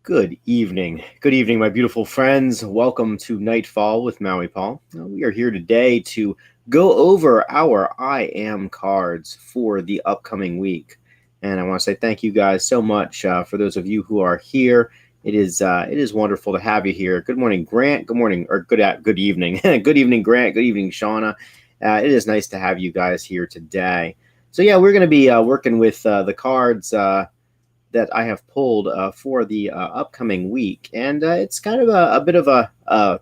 Good evening. Good evening, my beautiful friends. Welcome to Nightfall with Maui Paul. We are here today to go over our I am cards for the upcoming week. And I want to say thank you guys so much for those of you who are here. It is wonderful to have you here. Good morning, Grant. Good morning, or good evening. Good evening, Grant. Good evening, Shauna. It is nice to have you guys here today. So yeah, we're going to be working with the cards that I have pulled for the upcoming week, and it's kind of a bit of I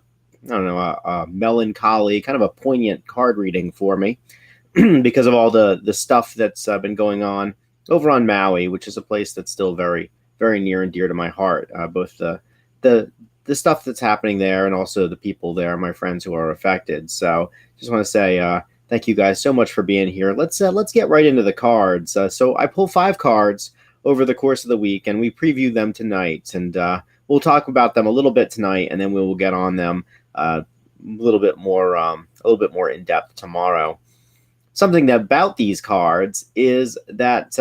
don't know, a melancholy, kind of a poignant card reading for me because of all the stuff that's been going on over on Maui, which is a place that's still very near and dear to my heart. Both the the stuff that's happening there and also the people there, my friends who are affected. So just want to say thank you guys so much for being here. Let's get right into the cards. So I pull 5 cards over the course of the week, and we preview them tonight. And we'll talk about them a little bit tonight, and then we will get on them a little bit more in depth tomorrow. Something that about these cards is that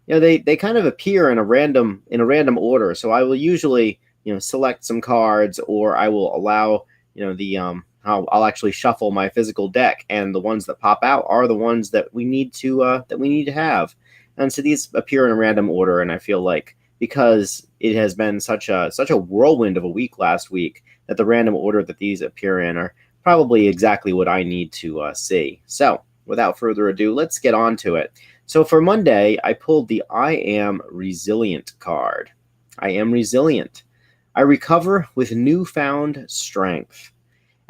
they kind of appear in a random order. So I will usually select some cards, or I will allow the I'll actually shuffle my physical deck, and the ones that pop out are the ones that we need to have. And so these appear in a random order, and I feel like because it has been such a whirlwind of a week last week, that the random order that these appear in are probably exactly what I need to see. So without further ado, let's get on to it. So for Monday, I pulled the I Am Resilient card. I am resilient. I recover with newfound strength.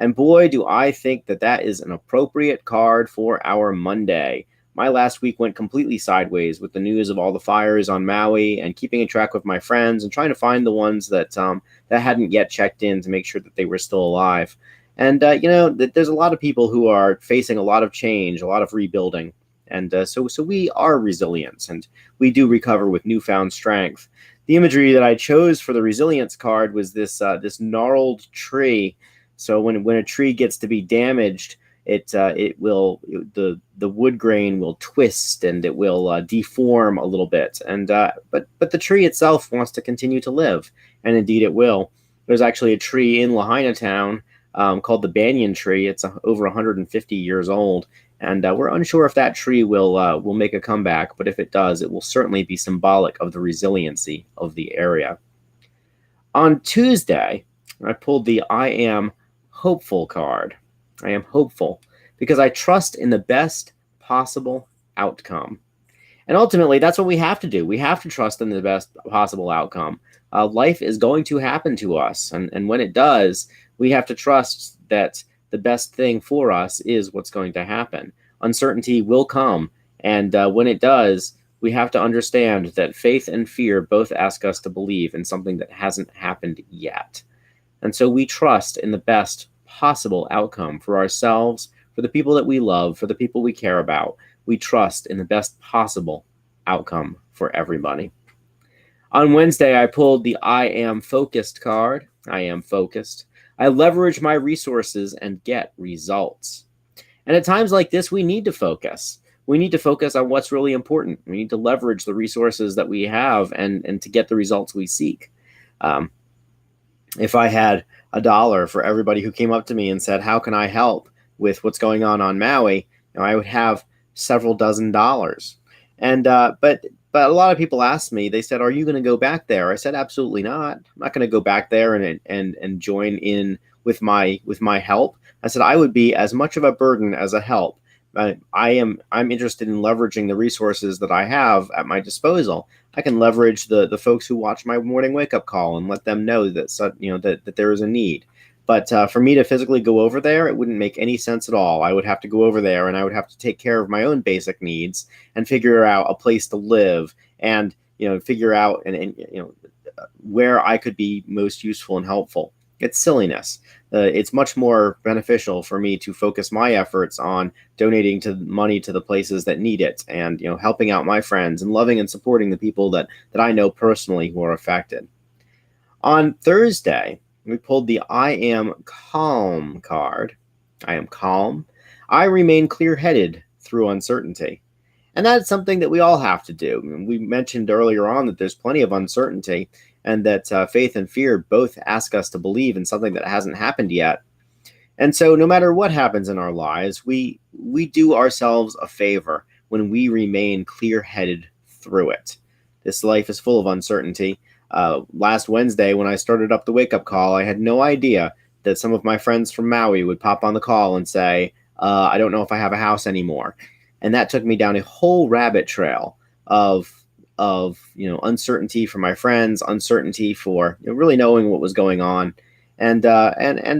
And boy, do I think that that is an appropriate card for our Monday. My last week went completely sideways with the news of all the fires on Maui and keeping in track with my friends and trying to find the ones that hadn't yet checked in to make sure that they were still alive. And there's a lot of people who are facing a lot of change, a lot of rebuilding, and so we are resilient, and we do recover with newfound strength. The imagery that I chose for the resilience card was this gnarled tree. So when a tree gets to be damaged, the wood grain will twist and it will deform a little bit, and but the tree itself wants to continue to live, and indeed it will. There's actually a tree in Lahaina town called the banyan tree. It's over 150 years old, and we're unsure if that tree will make a comeback. But if it does, it will certainly be symbolic of the resiliency of the area. On Tuesday, I pulled the I Am Hopeful card. I am hopeful because I trust in the best possible outcome. And ultimately, that's what we have to do. We have to trust in the best possible outcome. Life is going to happen to us. And when it does, we have to trust that the best thing for us is what's going to happen. Uncertainty will come. And when it does, we have to understand that faith and fear both ask us to believe in something that hasn't happened yet. And so we trust in the best possible outcome for ourselves, for the people that we love, for the people we care about. We trust in the best possible outcome for everybody. On Wednesday, I pulled the I Am Focused card. I am focused. I leverage my resources and get results. And at times like this, we need to focus. We need to focus on what's really important. We need to leverage the resources that we have and to get the results we seek. If I had $1 for everybody who came up to me and said, "How can I help with what's going on Maui?" I would have several dozen dollars. And but a lot of people asked me. They said, "Are you going to go back there?" I said, "Absolutely not. I'm not going to go back there and join in with my help." I said, "I would be as much of a burden as a help. I'm interested in leveraging the resources that I have at my disposal. I can leverage the folks who watch my morning wake up call and let them know that that there is a need. But for me to physically go over there, it wouldn't make any sense at all. I would have to go over there, and I would have to take care of my own basic needs and figure out a place to live, and figure out and where I could be most useful and helpful. It's silliness. It's much more beneficial for me to focus my efforts on donating money to the places that need it, and helping out my friends and loving and supporting the people that I know personally who are affected. On Thursday, we pulled the I Am Calm card. I am calm. I remain clear-headed through uncertainty. And that's something that we all have to do. We mentioned earlier on that there's plenty of uncertainty, and that faith and fear both ask us to believe in something that hasn't happened yet. And so no matter what happens in our lives, we do ourselves a favor when we remain clear-headed through it. This life is full of uncertainty. Last Wednesday, when I started up the wake-up call, I had no idea that some of my friends from Maui would pop on the call and say, I don't know if I have a house anymore. And that took me down a whole rabbit trail of uncertainty for my friends, uncertainty for really knowing what was going on, and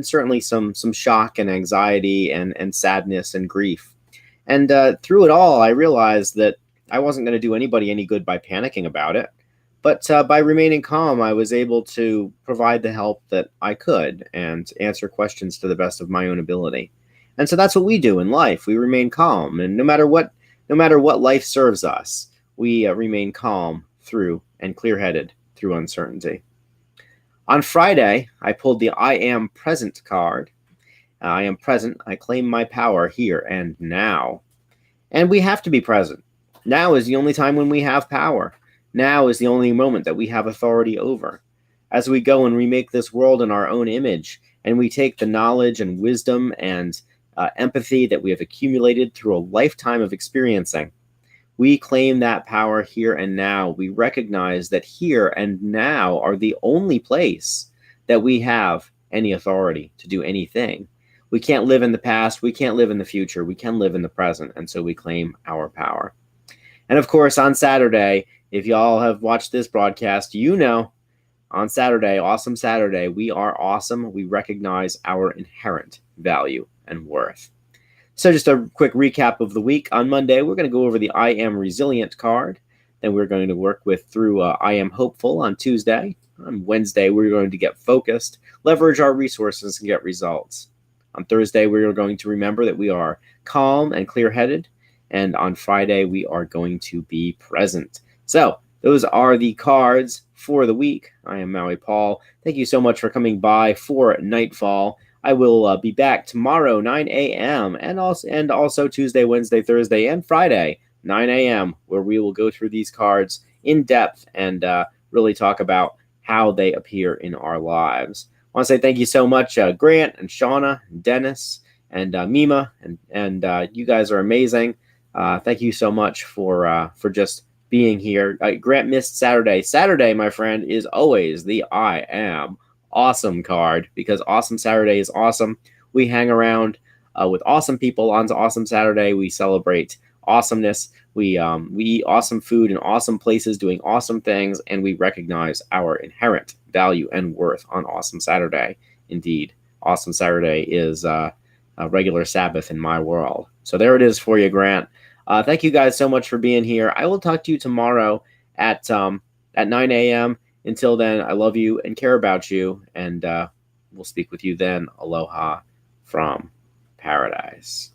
certainly some shock and anxiety and sadness and grief. And through it all, I realized that I wasn't going to do anybody any good by panicking about it. But by remaining calm, I was able to provide the help that I could and answer questions to the best of my own ability. And so that's what we do in life. We remain calm, and no matter what life serves us, we remain calm through and clear-headed through uncertainty. On Friday, I pulled the I Am Present card. I am present. I claim my power here and now. And we have to be present. Now is the only time when we have power. Now is the only moment that we have authority over. As we go and remake this world in our own image, and we take the knowledge and wisdom and empathy that we have accumulated through a lifetime of experiencing, we claim that power here and now. We recognize that here and now are the only place that we have any authority to do anything. We can't live in the past. We can't live in the future. We can live in the present. And so we claim our power. And of course, on Saturday, if y'all have watched this broadcast, on Saturday, Awesome Saturday, we are awesome. We recognize our inherent value and worth. So just a quick recap of the week. On Monday, we're going to go over the I Am Resilient card. Then we're going to work through I Am Hopeful on Tuesday. On Wednesday, we're going to get focused, leverage our resources, and get results. On Thursday, we are going to remember that we are calm and clear-headed. And on Friday, we are going to be present. So those are the cards for the week. I am Maui Paul. Thank you so much for coming by for Nightfall. I will be back tomorrow, 9 a.m., and also Tuesday, Wednesday, Thursday, and Friday, 9 a.m., where we will go through these cards in depth and really talk about how they appear in our lives. I want to say thank you so much, Grant and Shauna, and Dennis, and Mima, and you guys are amazing. Thank you so much for just being here. Grant missed Saturday. Saturday, my friend, is always the I Am Awesome card, because Awesome Saturday is awesome. We hang around with awesome people on Awesome Saturday. We celebrate awesomeness. We eat awesome food in awesome places, doing awesome things, and we recognize our inherent value and worth on Awesome Saturday. Indeed, Awesome Saturday is a regular Sabbath in my world. So there it is for you, Grant. Thank you guys so much for being here. I will talk to you tomorrow at 9 a.m. Until then, I love you and care about you, and we'll speak with you then. Aloha from paradise.